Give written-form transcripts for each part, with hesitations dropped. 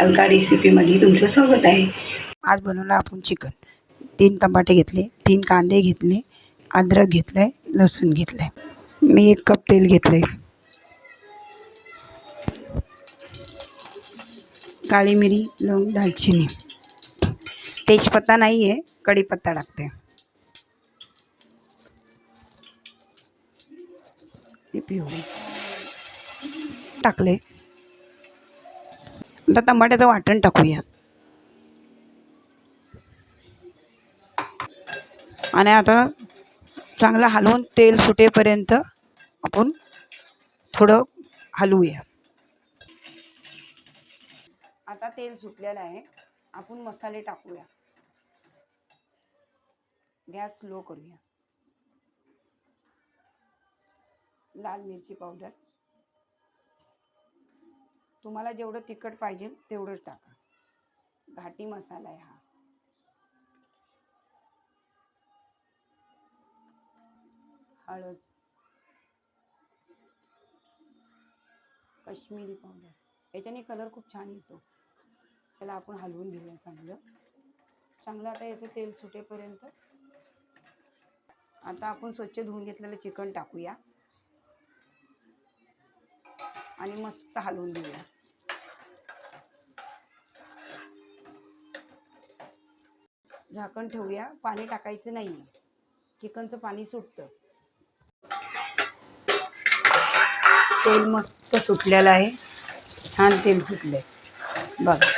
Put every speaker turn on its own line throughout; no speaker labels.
अलका रेसिपीमध्ये तुमचं स्वागत आहे। आज बनवलं आपण चिकन। 3 टमाटे घेतले, 3 कांदे घेतले, अद्रक घेतलंय, लसूण घेतलंय। मी 1 कप तेल घेतलंय। काळी मिरी, लवंग, दालचिनी, तेजपत्ता नाही आहे, कढीपत्ता टाकते। पिवळी टाकले। आता टमाट्याचं वाटण टाकूया आणि आता चांगलं हलवून तेल सुटेपर्यंत आपण थोडं हलवूया। आता तेल सुटलेलं आहे, आपण मसाले टाकूया। गॅस स्लो करूया। लाल मिरची पावडर, तुम्हाला जेवढं तिखट पाहिजे तेवढंच टाका। घाटी मसाला आहे हा। हळद, काश्मीरी पावडर, याच्याने कलर खूप छान येतो। त्याला आपण हलवून घेऊया चांगलं। आता याचं तेल सुटेपर्यंत आता आपण स्वच्छ धुवून घेतलेलं चिकन टाकूया आणि मस्त हलवून घेऊया। झाकण ठेवूया, पाणी टाकायचं नाही, चिकनचं पाणी सुटतं। तेल मस्त सुटलेलं आहे, छान तेल सुटलंय बघा।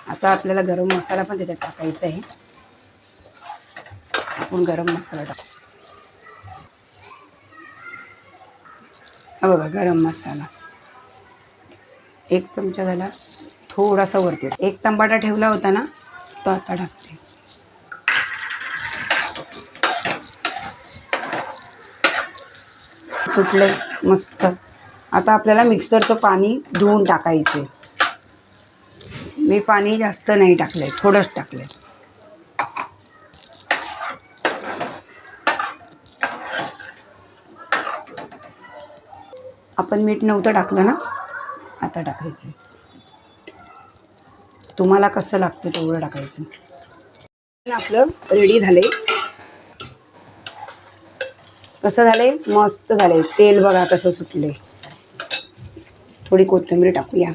आता आपल्याला गरम मसाला पण त्याच्यात टाकायचा आहे। आपण गरम मसाला टाकू। हा बघा, गरम मसाला 1 चमचा झाला। थोडासा वरती 1 टमाटा ठेवला होता ना, तो आता टाकते। सुटले मस्त। आता आपल्याला मिक्सरचं पाणी धुवून टाकायचे। मी पाणी जास्त नाही टाकलंय, थोडंच टाकलंय। आपण मीठ नव्हतं टाकलं ना, आता टाकायचं। तुम्हाला कसं लागतं तेवढं टाकायचं। आपलं रेडी झालंय। कसं झालंय? मस्त झालंय। तेल बघा कसं सुटलंय। थोडी कोथिंबीर टाकूया।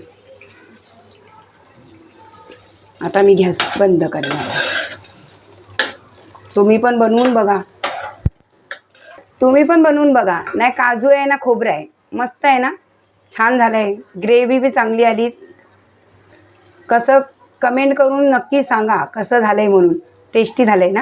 आता मी गॅस बंद करणार आहे। तुम्ही पण बनवून बघा। नाही काजू आहे ना, खोबरं आहे, मस्त आहे ना, छान झालंय। ग्रेव्ही बी चांगली आली। कसं कमेंट करून नक्की सांगा कसं झालंय म्हणून। टेस्टी झालंय ना।